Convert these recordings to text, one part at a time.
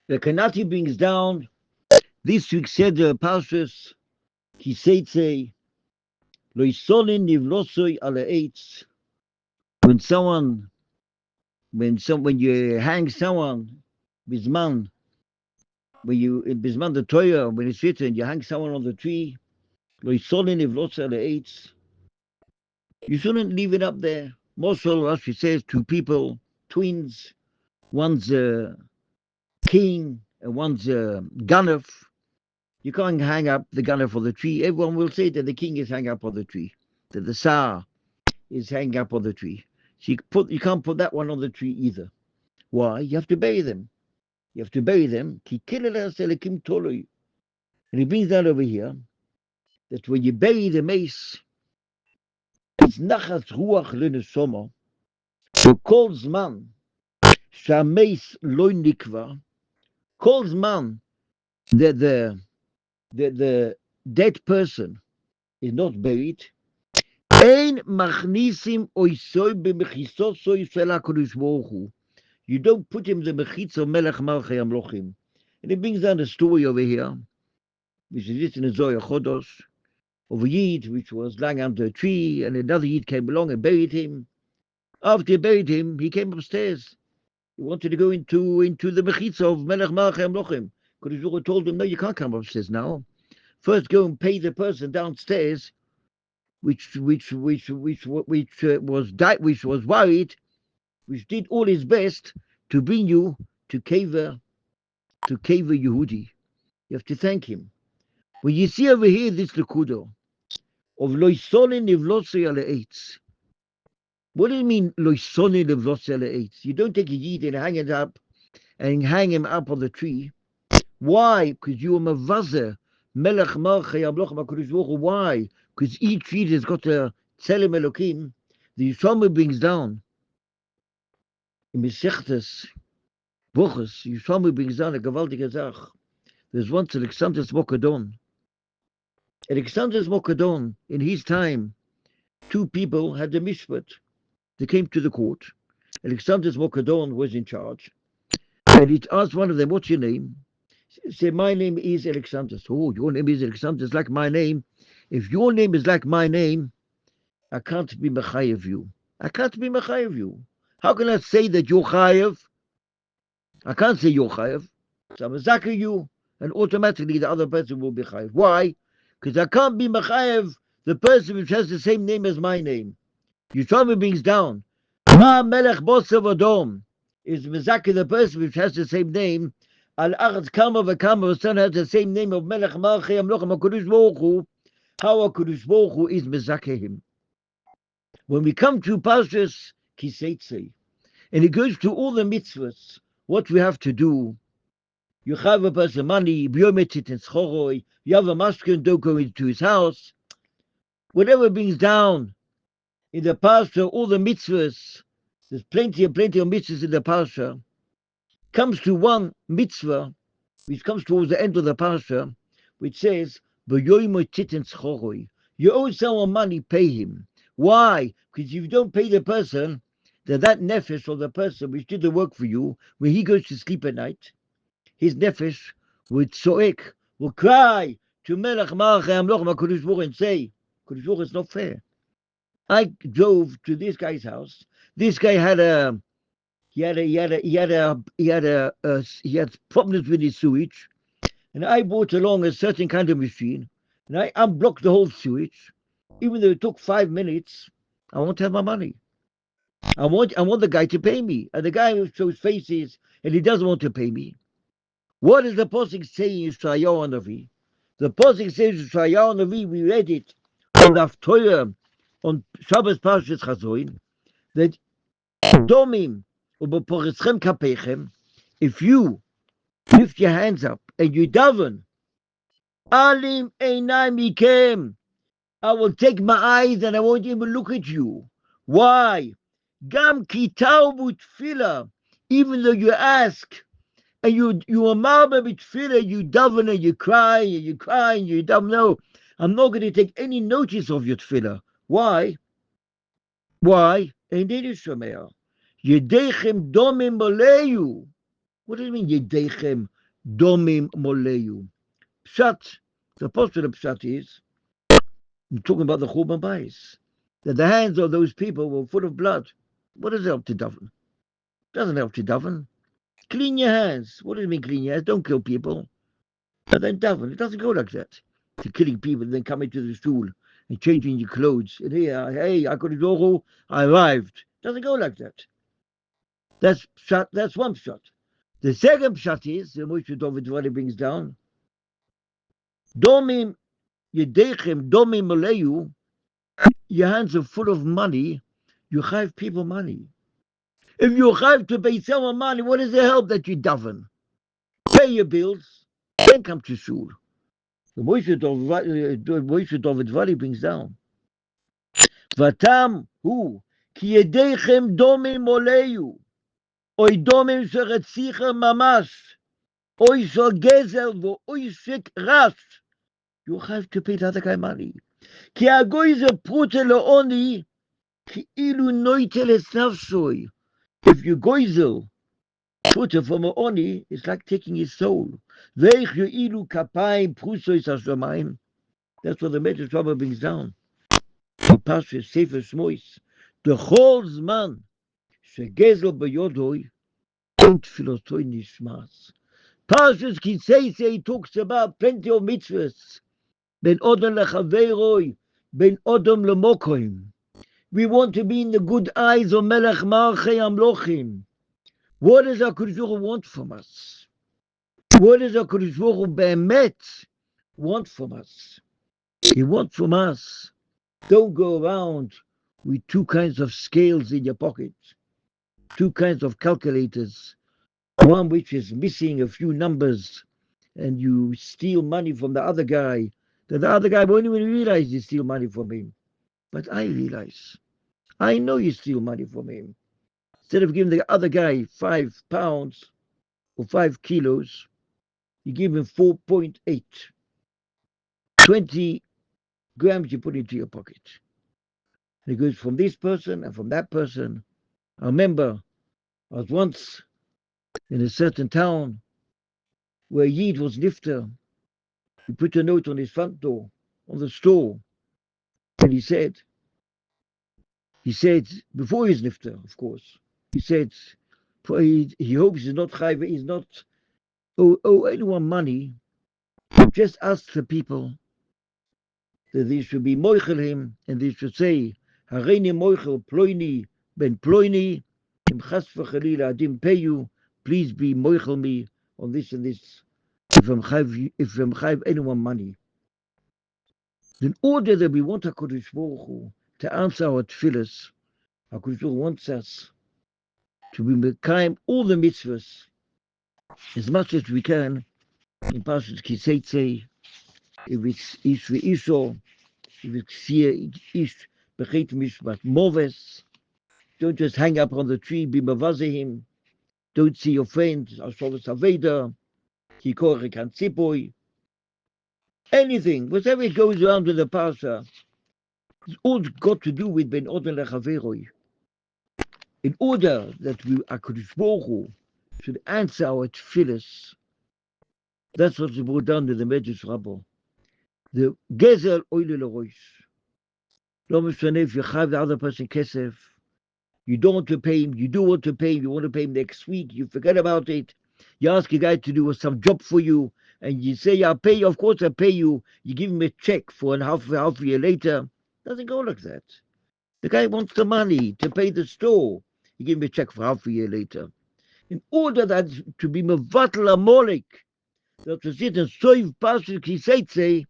The Kanati brings down this week said the Parshas Tsasay Loisonin Nivlosoi ala eitz. When someone when you hang someone bisman when you in bisman the Torah when it's written you hang someone on the tree Loisonin Nivlosoi ala eitz. You shouldn't leave it up there. Moshe Rashi says two people, twins, one's a king and one's a ganef. You can't hang up the gunner for the tree. Everyone will say that the king is hanging up on the tree, that the Tsar is hanging up on the tree. So you can't put that one on the tree either. Why? You have to bury them. You have to bury them. And he brings that over here, that when you bury the mace, it's nachas ruach lenesoma. So calls man, shameis loy nikva, calls man that the dead person is not buried. Ein machnisim oisoi b'mechisosoi shel HaKadosh Baruch Hu. You don't put him the mechitza melech malchei amlochim. And it brings down a story over here, which is written in Zohar Chodosh, of a Yid which was lying under a tree, and another Yid came along and buried him. After he buried him, he came upstairs. He wanted to go into the mechitza of melech malchei amlochim. Kadosh Baruch Hu told him, no, you can't come upstairs now. First go and pay the person downstairs which was worried, which did all his best to bring you to Kever Yehudi. You have to thank him. When you see over here this Lekudo of Loisoni Nivlosei ala eitz, what do you mean Loisoni Nivlosei ala eitz? You don't take a yid and hang him up on the tree. Why? Because you are mavazer melech malchei amlochim HaKadosh Baruch Hu. Why? Because each tree has got a tzelem Elokim. The Yisrael brings down in Mesechtes Bochus. Yisrael brings down a gewaltige Zach. There's once Alexander Mokadon. Alexander Mokadon, in his time, two people had a mishpat. They came to the court. Alexander Mokadon was in charge, and he asked one of them, "What's your name?" He said, "My name is Alexander." "Oh, your name is Alexander. It's like my name. If your name is like my name, I can't be mechayev you. I can't be mechayev you. How can I say that you're chayev? I can't say you're chayev. So I'm mezaka you, and automatically the other person will be chayev. Why? Because I can't be mechayev the person which has the same name as my name. Yisrael brings down Ma Melech Bosav Adom is mezaka the person which has the same name. Al Aretz Kama v'Kama son has the same name of Melech Malchei Amlochim HaKadosh Baruch Hu. How HaKadosh Baruch Hu is mezaka him. When we come to Parshas Tsasay, and it goes to all the mitzvahs, what we have to do. You have a person money, biometric and schoroi, you have a masculine, don't go into his house. Whatever brings down in the Parsha, all the mitzvahs, there's plenty of mitzvahs in the Parsha, comes to one mitzvah, which comes towards the end of the Parsha, which says, you owe someone money, pay him. Why? Because if you don't pay the person, then that nefesh or the person which did the work for you, when he goes to sleep at night, his nefesh will tzoek, will cry to Melech Malchei Amlochim HaKadosh Baruch Hu and say, Kadosh Baruch Hu, it's not fair. I drove to this guy's house. This guy had problems with his sewage, and I brought along a certain kind of machine, and I unblocked the whole sewage. Even though it took 5 minutes, I want to have my money. I want the guy to pay me, and the guy who shows faces and he doesn't want to pay me. What does the Pasuk say in Yisrael Navi? The Pasuk says in Yisrael Navi, we read it on Dvar Torah on Shabbos Parshet Chazoin, that Domim u'b'poreschem kapechem, if you lift your hands up and you daven, Alim einai mikem, I will take my eyes and I won't even look at you. Why? Gam kitau tefillah, even though you ask, and you are marba b'tefillah, you daven and you cry and you cry and you daven. No, I'm not going to take any notice of your tefillah. Why? Why? Yedechem domim baleyu. What do you mean, Yedechem domim moleyu? Pshat, the post of the pshat is, I'm talking about the Churban Bayis, that the hands of those people were full of blood. What does it help to daven? Doesn't help to daven. Clean your hands. What do you mean clean your hands? Don't kill people. And then daven. It doesn't go like that. To killing people and then coming to the stool and changing your clothes. And here, hey, I arrived. It doesn't go like that. That's pshat, that's one pshat. The second pshat is, the Moshe David Dvar brings down, Domim Yedechem Domim Maleyu, your hands are full of money, you have people money. If you have to pay someone money, what is the help that you daven? Pay your bills, then come to shul. The Moshe David Dvar brings down, Vatam hu ki Yedechem Domim Maleyu, Oy Domim Sheretzicha Mamash. Oy so gezel vo oy shik ras. You have to pay the other guy money. Ki agoy ze prute lo oni ki ilu noitel es nafshoy. If you goizel prute from a oni, it's like taking his soul. Veich you ilu kapayim prusoy sashamayim. That's what the Medrash Rabbah brings down. The Parshet Sefer Shmois. The whole zman shegezel beyodoy don't filosoy nishmas. Parshas Tsasay talks about plenty of mitzvahs. Ben odom lechaveroi, ben odom lemokoim. We want to be in the good eyes of Melech Malchei Amlochim. What does HaKadosh Baruch Hu want from us? What does HaKadosh Baruch Hu be'emet want from us? He wants from us, don't go around with two kinds of scales in your pocket, two kinds of calculators, one which is missing a few numbers, and you steal money from the other guy, that the other guy won't even realize you steal money from him. But I realize. I know you steal money from him. Instead of giving the other guy 5 pounds or 5 kilos, you give him 4.8. 20 grams you put into your pocket. And it goes from this person and from that person. I remember I was once in a certain town where Yid was nifter. He put a note on his front door, on the store, and he said, before he's nifter, of course, he said, he hopes he's not chayv, he's not owe anyone money. Just ask the people that they should be moichel him, and they should say, Hareini moichel ploini ben ploini, im chas v'chalila, I didn't pay you, please be moichel me on this and this. If I'm chayv anyone money. In order that we want HaKadosh Baruch Hu to answer our tefillas, HaKadosh Baruch Hu wants us to be mekayim all the mitzvahs as much as we can. In Parshas Tsasay, if it's ish v'isho, if it's seer ish bechet mishpat moves, don't just hang up on the tree, be mavazehim. Don't see your friends, Asholas Aveda, Kikore Kantsipoy, anything, whatever it goes around with the Parsha, it's all got to do with Ben Odin Lechaveroi. In order that we, HaKadosh Baruch Hu, should answer our tefillas, that's what's brought down to the Medrash Rabbah. The Gezel Oile L'Rosh. Lo mishneh if you have the other person kesef, you don't want to pay him, you do want to pay him, you want to pay him next week, you forget about it, you ask a guy to do some job for you, and you say, I'll pay you, of course I'll pay you, you give him a check for half a year later. Doesn't go like that. The guy wants the money to pay the store. You give him a check for half a year later. In order that to be mevatel amolik, that to sit and soiv Parshas Tsasay,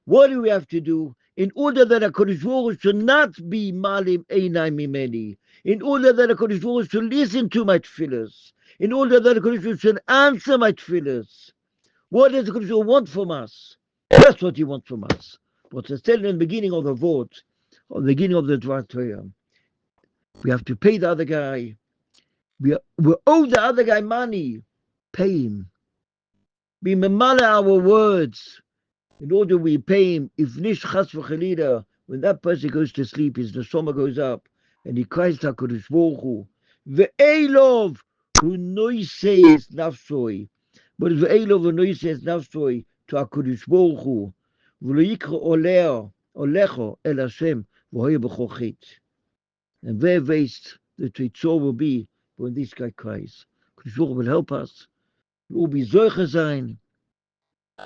what do we have to do? In order that HaKadosh Baruch Hu should not be malim einai mimeni, in order that HaKadosh Baruch Hu should listen to my tefillas, in order that HaKadosh Baruch Hu should answer my tefillas, what does HaKadosh Baruch Hu want from us? That's what he wants from us. What's said in the beginning of the vote, or the beginning of the Dvar Torah, we have to pay the other guy. We owe the other guy money. Pay him. Be memala our words. In order we pay him, if nish chas v'chalida, when that person goes to sleep, his neshama goes up, and he cries to HaKadosh Baruch Hu, ve'elov who noises nafsoi, but the elo who noises nafsoi to HaKadosh Baruch Hu, v'lo yikra olecho el Hashem, v'hoye b'chochit. And where waste the Tzor will be when this guy cries. Kadosh Baruch Hu will help us. We will be zoiche sein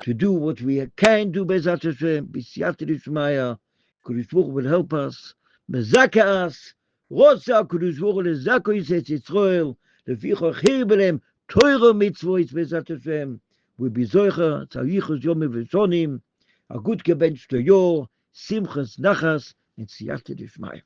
to do what we can do, Bezat Hashem, b'siyata d'shmaya. Kadosh Baruch Hu will help us, mezaka us, Rotza Kadosh Baruch Hu lezako Yisrael Yisrael, lefichach hir b'lehem Torah mitzvot, Bezat Hashem. We be zoiche, tzarichos yomim v'shonim, a good gebenchte Yor, simchas nachas, and siyata d'shmaya.